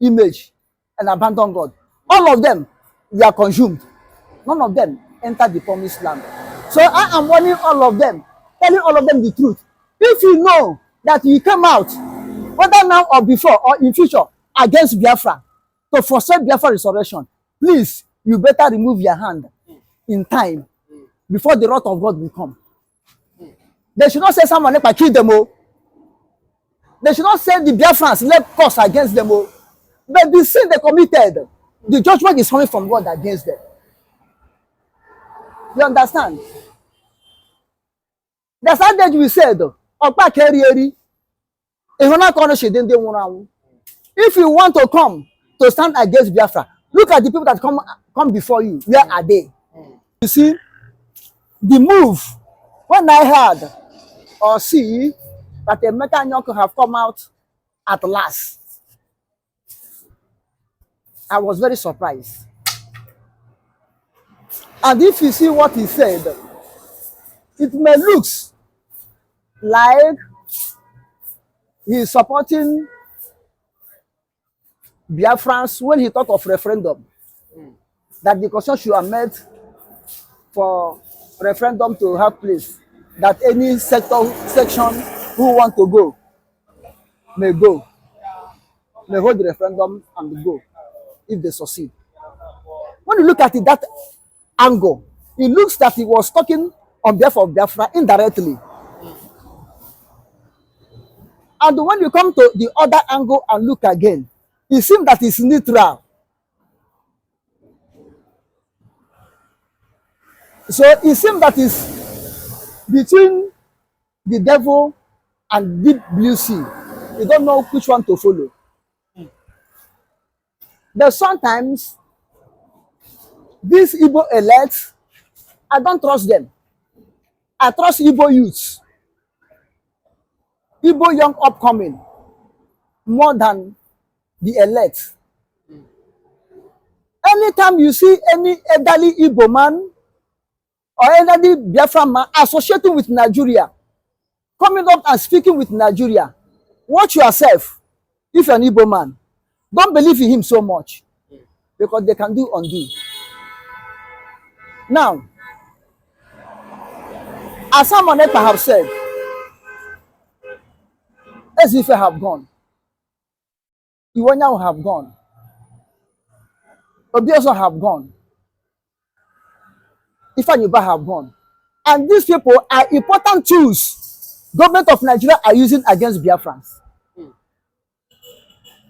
image and abandon God. All of them were consumed. None of them entered the promised land. So I am warning all of them, telling all of them the truth. If you know that you come out, whether now or before or in future, against Biafra, to frustrate Biafra resurrection, please, you better remove your hand in time before the wrath of God will come. They should not say someone Ekpa kill them all. They should not say the Biafrans led cause against them all. But the sin they committed, the judgment is coming from God against them. You understand? That's how that we said, if you want to come to stand against Biafra, look at the people that come before you. Where are they? You see, the move, when I heard or see that Emeka and Anyaoku have come out at last, I was very surprised. And if you see what he said, it may look like he is supporting Biafrans when he thought of referendum. That the constitution should have made for referendum to have place. That any section who want to go, may hold the referendum and go if they succeed. When you look at it, that angle, it looks that he was talking on behalf of Biafra indirectly. And when you come to the other angle and look again, it seems that it's neutral. So it seems that it's between the devil and deep blue sea. You don't know which one to follow. But sometimes these Igbo elites, I don't trust them. I trust Igbo youths, Igbo young upcoming, more than the elite. Anytime you see any elderly Igbo man or elderly Biafra man associating with Nigeria, coming up and speaking with Nigeria, watch yourself. If you're an Igbo man, don't believe in him so much, because they can do undo. Now, as someone Ekpa have said, as if I have gone, Ifeanyi have gone, Obi also have gone, Ifeanyi have gone, and these people are important tools government of Nigeria are using against Biafrans.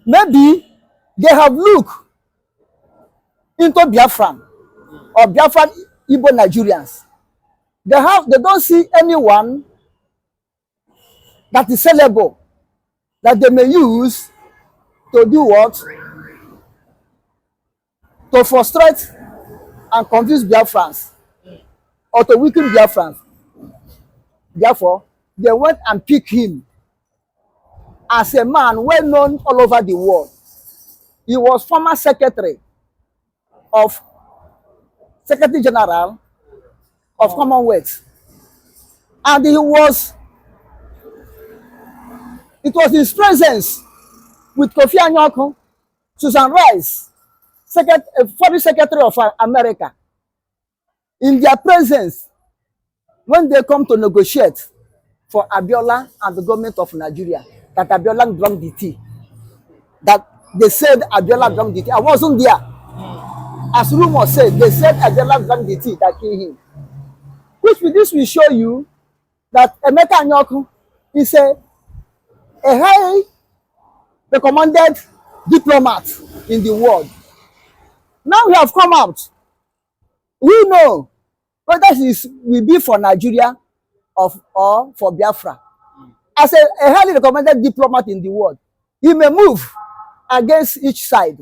Maybe they have looked into Biafran or Biafran Igbo Nigerians. They don't see anyone that is sellable that they may use to do what? To frustrate and confuse Biafrans or to weaken Biafrans. Therefore, they went and picked him as a man well known all over the world. He was former secretary of Secretary General of Commonwealth. And it was his presence with Kofi Anyaoku, Susan Rice, Foreign Secretary of America, in their presence when they come to negotiate for Abiola and the government of Nigeria, that Abiola drank the tea. That they said Abiola drank the tea. I wasn't there. As rumor said, they said Abiola drank the tea that killed him. This will show you that Emeka Anyaoku is a high recommended diplomat in the world. Now we have come out. We know whether this will be for Nigeria or for Biafra. As a highly recommended diplomat in the world, he may move against each side.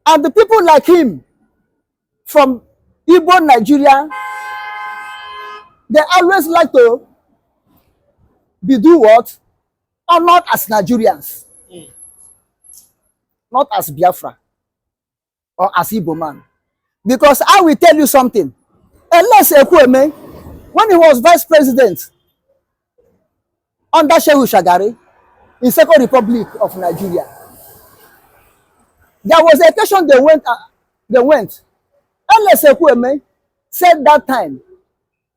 And the people like him from Igbo Nigeria, they always like to do what? Honored as Nigerians. Not as Biafra or as Igbo man. Because I will tell you something. Unless Ekweme, when he was vice president under Shehu Shagari in Second Republic of Nigeria, There was a occasion they went. Ekweme said that time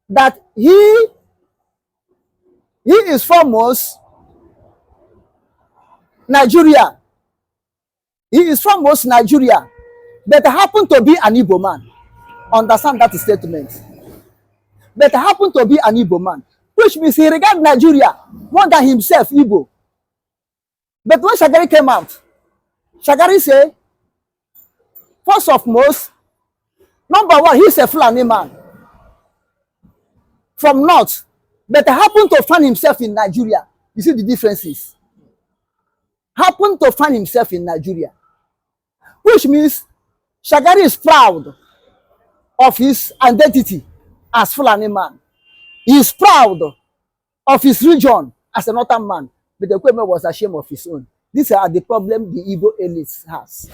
that he is foremost Nigeria. He is foremost Nigeria, but happened to be an Igbo man. Understand that statement. But happened to be an Igbo man, which means he regards Nigeria more than himself, Igbo. But when Shagari came out, Shagari said, first of most, number one, he's a Fulani man from north, but happened to find himself in Nigeria. You see the differences. Happened to find himself in Nigeria, which means Shagari is proud of his identity as Fulani man. He is proud of his region as a northern man, but the Kweme was ashamed of his own. These are the problems the Igbo elite has.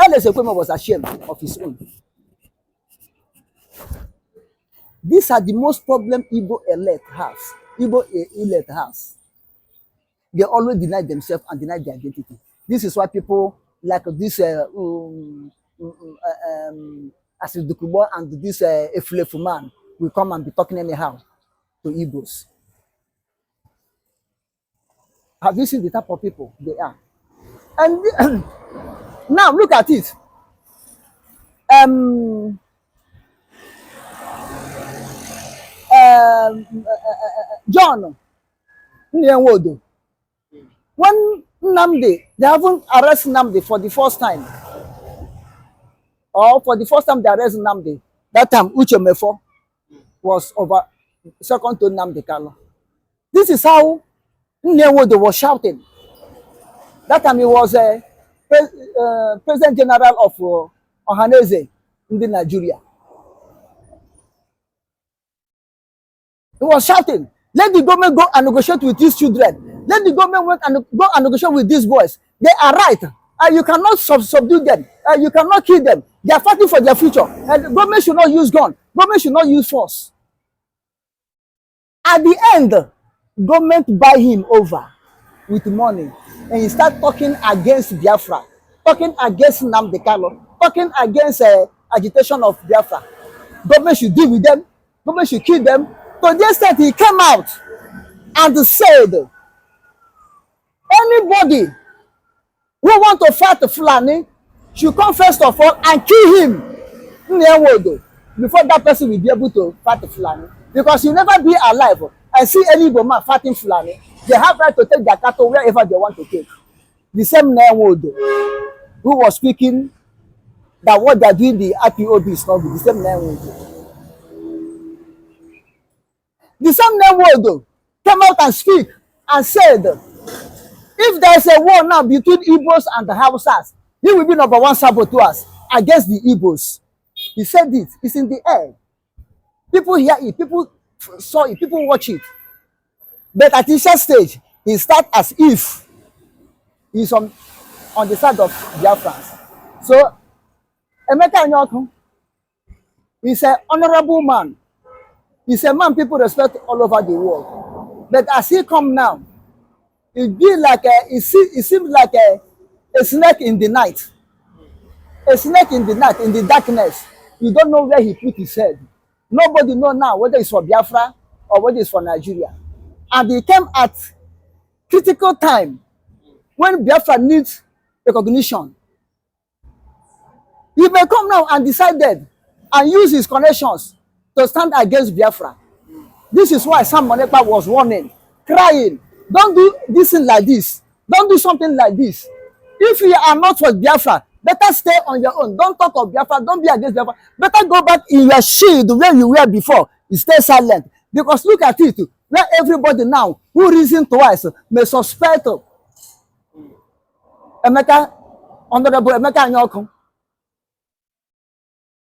Ernest Ekweme was ashamed of his own. These are the most problem Igbo elite has. Igbo elite has. They always deny themselves and deny their identity. This is why people like this as the Dukubo and this Efulefu man will come and be talking anyhow to Igbos. Have you seen the type of people they are? And now look at it. John Anyaoku. When Nnamdi, they haven't arrested Nnamdi for the first time. Or for the first time they arrested Nnamdi. That time Uche Mefo was over second to Nnamdi Kanu. This is how Anyaoku was shouting. That time he was President General of Ohaneze in Nigeria. He was shouting, let the government go and negotiate with these children. Let the government go and negotiate with these boys. They are right. You cannot subdue them. You cannot kill them. They are fighting for their future. And the government should not use gun. Government should not use force. At the end, government buy him over with money. And he start talking against Biafra, talking against Nnamdi Kanu, talking against agitation of Biafra. Government should deal with them. Government should kill them. To the extent he came out and said, anybody who want to fight the Fulani should come first of all and kill him before that person will be able to fight the Fulani. Because you never be alive and see any Igbo man fighting Fulani. They have right to take their cattle wherever they want to take. The same Anyaoku who was speaking that what they are doing the IPOB is not good. The same Anyaoku. The same Anyaoku came out and speak and said, if there is a war now between Igbos and the Hausas, he will be number one saboteurs against the Igbos. He said it. It's in the air. People hear it. People saw it. People watch it. But at this stage, he starts as if he's on the side of Biafrans. So, Emeka Anyaoku is an honorable man. He's a man people respect all over the world. But as he come now, it be like it seems like a snake in the night. A snake in the night, in the darkness. You don't know where he put his head. Nobody know now whether it's for Biafra or whether it's for Nigeria. And he came at critical time when Biafra needs recognition. He may come now and decided and use his connections to stand against Biafra. This is why Sam Ekpa was warning, crying, don't do this thing like this. Don't do something like this. If you are not for Biafra, better stay on your own. Don't talk of Biafra. Don't be against Biafra. Better go back in your shield where you were before. You stay silent. Because look at it, where everybody now who reason twice may suspect Emeka, Honorable Emeka Anyaoku.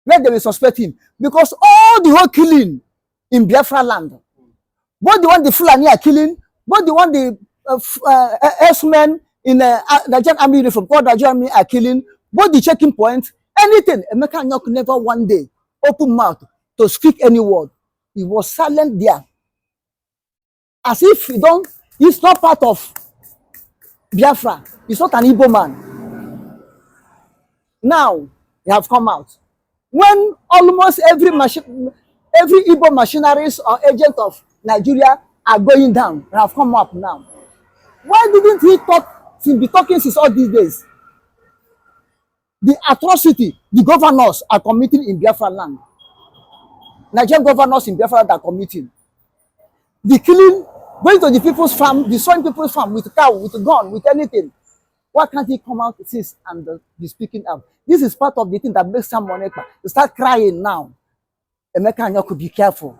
Where they will suspect him. Because all the whole killing in Biafra land, both the one the Fulani are killing, both the one the S-men in the Nigerian army uniform, called Nigerian army are killing, both the checking points, anything. Emeka Anyaoku never one day open mouth to speak any word. He was silent there. As if he's not part of Biafra. He's not an Igbo man. Now they have come out. When almost every Igbo machineries or agent of Nigeria are going down, they have come up now. Why didn't he talk, be talking since all these days? The atrocity the governors are committing in Biafra land. Nigerian governors in Biafra are committing. The killing, going to the people's farm, destroying people's farm with cow, with gun, with anything. Why can't he come out since and be speaking out? This is part of the thing that makes someone Ekpa to start crying now. Emeka and Anyaoku, be careful.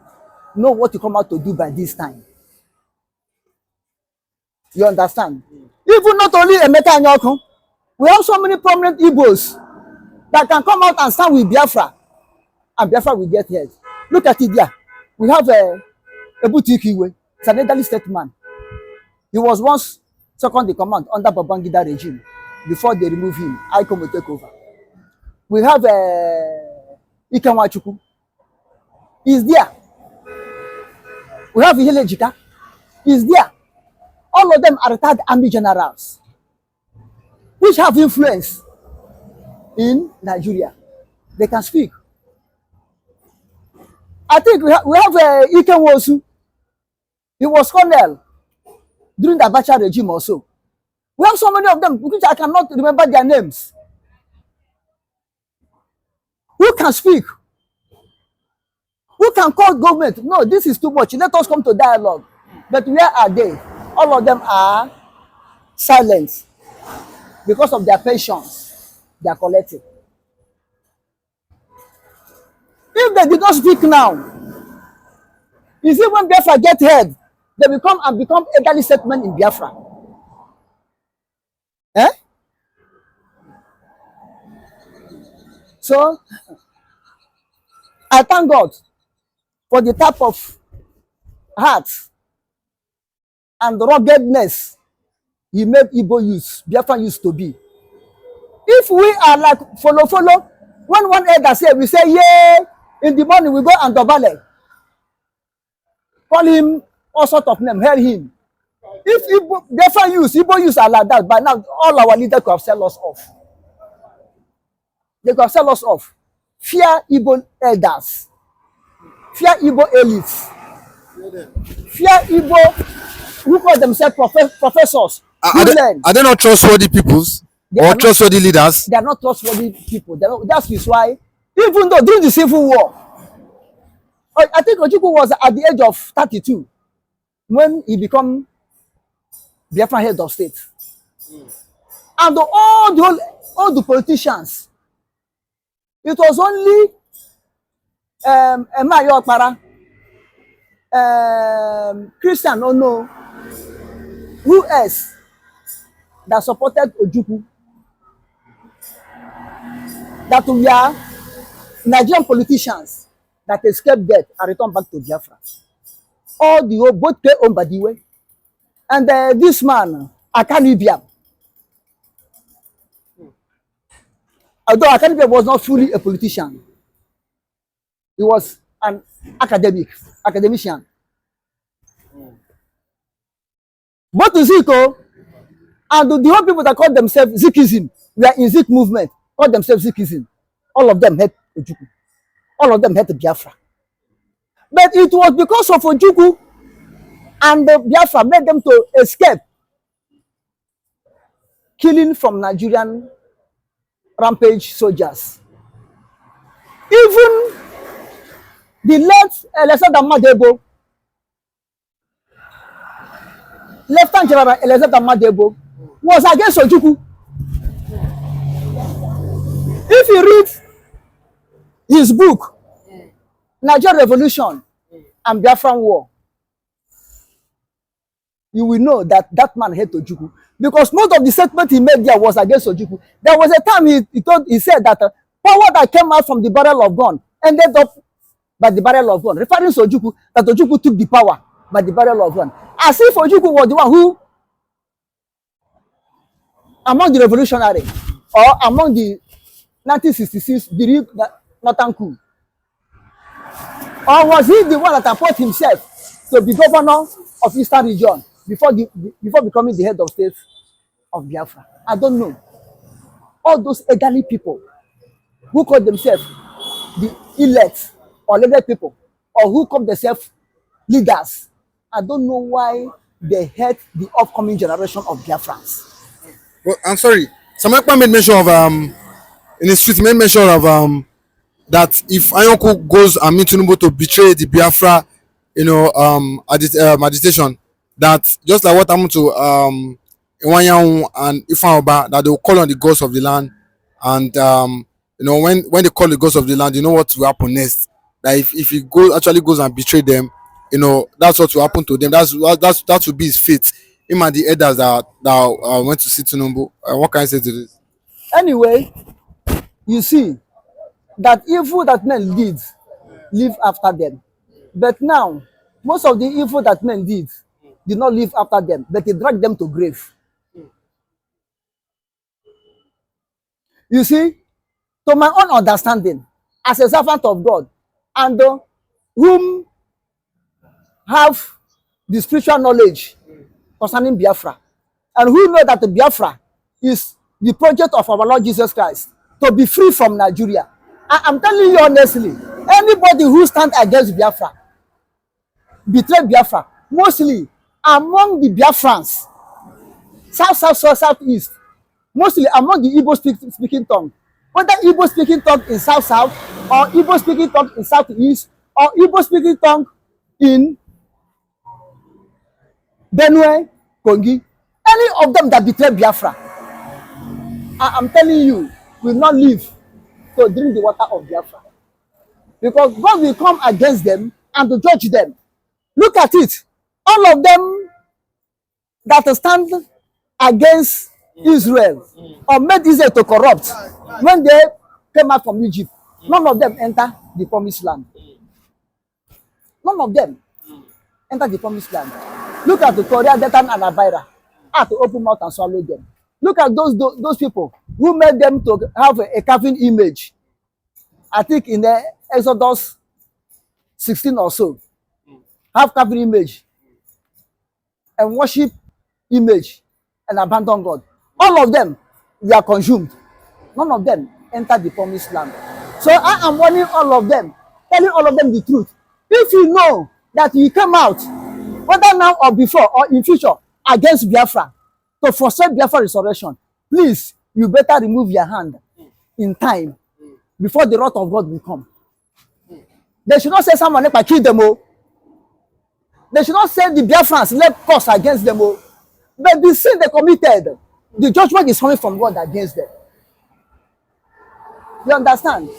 Know what you come out to do by this time. You understand? Even not only Emeka and Anyaoku, we have so many prominent Igbos that can come out and stand with Biafra, and Biafra will get hurt. Look at it there. We have a boutique Iwe. It's an elderly statesman. He was once second in command under Babangida regime before they remove him. I come to take over. We have Ifeanyi. He's there. We have Ihele. He's there. All of them are retired army generals, which have influence in Nigeria. They can speak. I think we have Ikenwosu. He was colonel during the Abacha regime also. We have so many of them, which I cannot remember their names. Who can speak? Who can call government? No, this is too much. Let us come to dialogue. But where are they? All of them are silent because of their pensions they are collecting. If they did not speak now, you see when Biafra get head, they become elderly statesmen in Biafra. Eh? So, I thank God for the type of heart and ruggedness He made Igbo youth, Biafra used to be. If we are like follow, when one elder say, we say, yeah, in the morning we go and dobale. Call him all sort of name, hear him. If Igbo youth are like that, by now all our leaders could have sell us off. They could have sell us off. Fear Igbo elders. Fear Igbo elites. Fear Igbo who call themselves professors. Are they not trustworthy peoples or trustworthy leaders? They are not trustworthy people. That is why, even though during the Civil War, I think Ojukwu was at the age of 32 when he became Biafra head of state. And all the politicians, it was only Emeka, Christian Ono, who else that supported Ojukwu, that we are Nigerian politicians that escaped death and returned back to Biafra. All the both pay on Badiwe. And this man, Akanibiam, although Akanibiam was not fully a politician, he was an academician. Both the Ziko and the whole people that call themselves Zikism, we are in Zik movement, call themselves Zikism. All of them hate Ojukwu. All of them hate Biafra. But it was because of Ojukwu and the Biafra made them to escape killing from Nigerian rampage soldiers. Even the late Elizabeth Madebo, Lieutenant General Elizabeth Madebo, was against Ojukwu. If you read his book, Nigerian Revolution and Biafran War, you will know that that man hated Ojukwu. Because most of the statement he made there was against Ojukwu. There was a time he said that power that came out from the barrel of gun ended up by the barrel of gun, referring to Ojukwu, that Ojukwu took the power by the barrel of gun. As if Ojukwu was the one who, among the revolutionary, or among the 1966, the real Northern coup, or was he the one that appointed himself to be governor of Eastern region before becoming the head of state of Biafra? I don't know. All those elderly people who call themselves the elect or elected people, or who call themselves leaders. I don't know why they hate the upcoming generation of Biafrans. Well, I'm sorry. Some Ekpa made mention of in his tweet, made mention of that if Anyaoku goes and meet Tinubu to betray the Biafra, agitation, that just like what happened to Emeka and Ifeanyi, that they will call on the gods of the land, and when they call the gods of the land, you know what will happen next. That if he actually goes and betray them, that's what will happen to them. That will be his fate. Him and the elders that went to see Tinubu. What can I say to this? Anyway, you see that evil that men did live after them. But now, most of the evil that men did not live after them, but they dragged them to grave. You see, to my own understanding, as a servant of God, and whom have the spiritual knowledge concerning Biafra, and who know that the Biafra is the project of our Lord Jesus Christ to be free from Nigeria. I'm telling you honestly, anybody who stands against Biafra, betray Biafra, mostly among the Biafrans, southeast, mostly among the Igbo speaking tongue, whether Igbo speaking tongue in south, or Igbo speaking tongue in southeast, or Igbo speaking tongue in Benue, Kongi, any of them that betray Biafra, I'm telling you, will not live to drink the water of Biafra. Because God will come against them and to judge them. Look at it. All of them that stand against Israel or made Israel to corrupt when they came out from Egypt, none of them enter the promised land. None of them enter the promised land. Look at the Korea, Dathan, and Abira. Had to open mouth and swallow them. Look at those people who made them to have a carving image. I think in the Exodus 16 or so, have carving image and worship image and abandon God. All of them, they are consumed. None of them enter the promised land. So I am warning all of them, telling all of them the truth. If you know that you come out, whether now or before or in future, against Biafra, to forsake Biafra resurrection, please, you better remove your hand in time before the wrath of God will come. They should not say someone Ekpa kill them all. They should not say the Biafrans led cause against them all. But the sin they committed, the judgment is coming from God against them. You understand?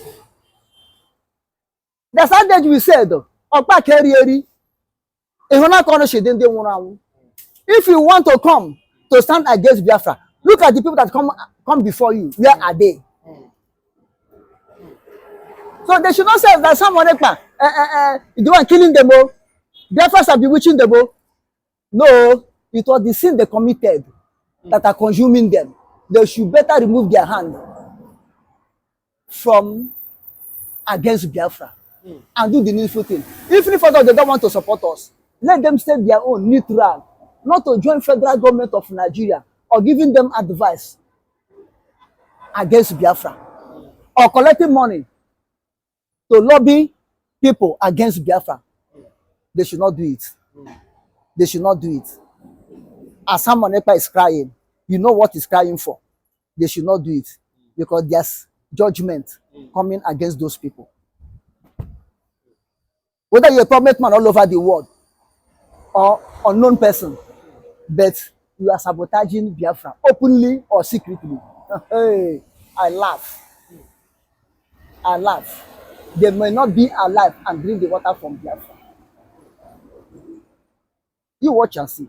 That's how that we said, if you want to come to stand against Biafra, look at the people that come before you. Where are they? So they should not say that someone the one killing them all. Biafras are bewitching them all. No, it was the sin they committed that are consuming them. They should better remove their hand from against Biafra and do the needful thing. Even if they don't want to support us, let them stay their own neutral, not to join federal government of Nigeria or giving them advice against Biafra or collecting money to lobby people against Biafra. They should not do it. They should not do it. As someone Ekpa is crying, you know what he's crying for. They should not do it because there's judgment coming against those people. Whether you're a prominent man all over the world or unknown person, but you are sabotaging Biafra openly or secretly. Hey, I laugh. I laugh. They may not be alive and drink the water from Biafra. You watch and see.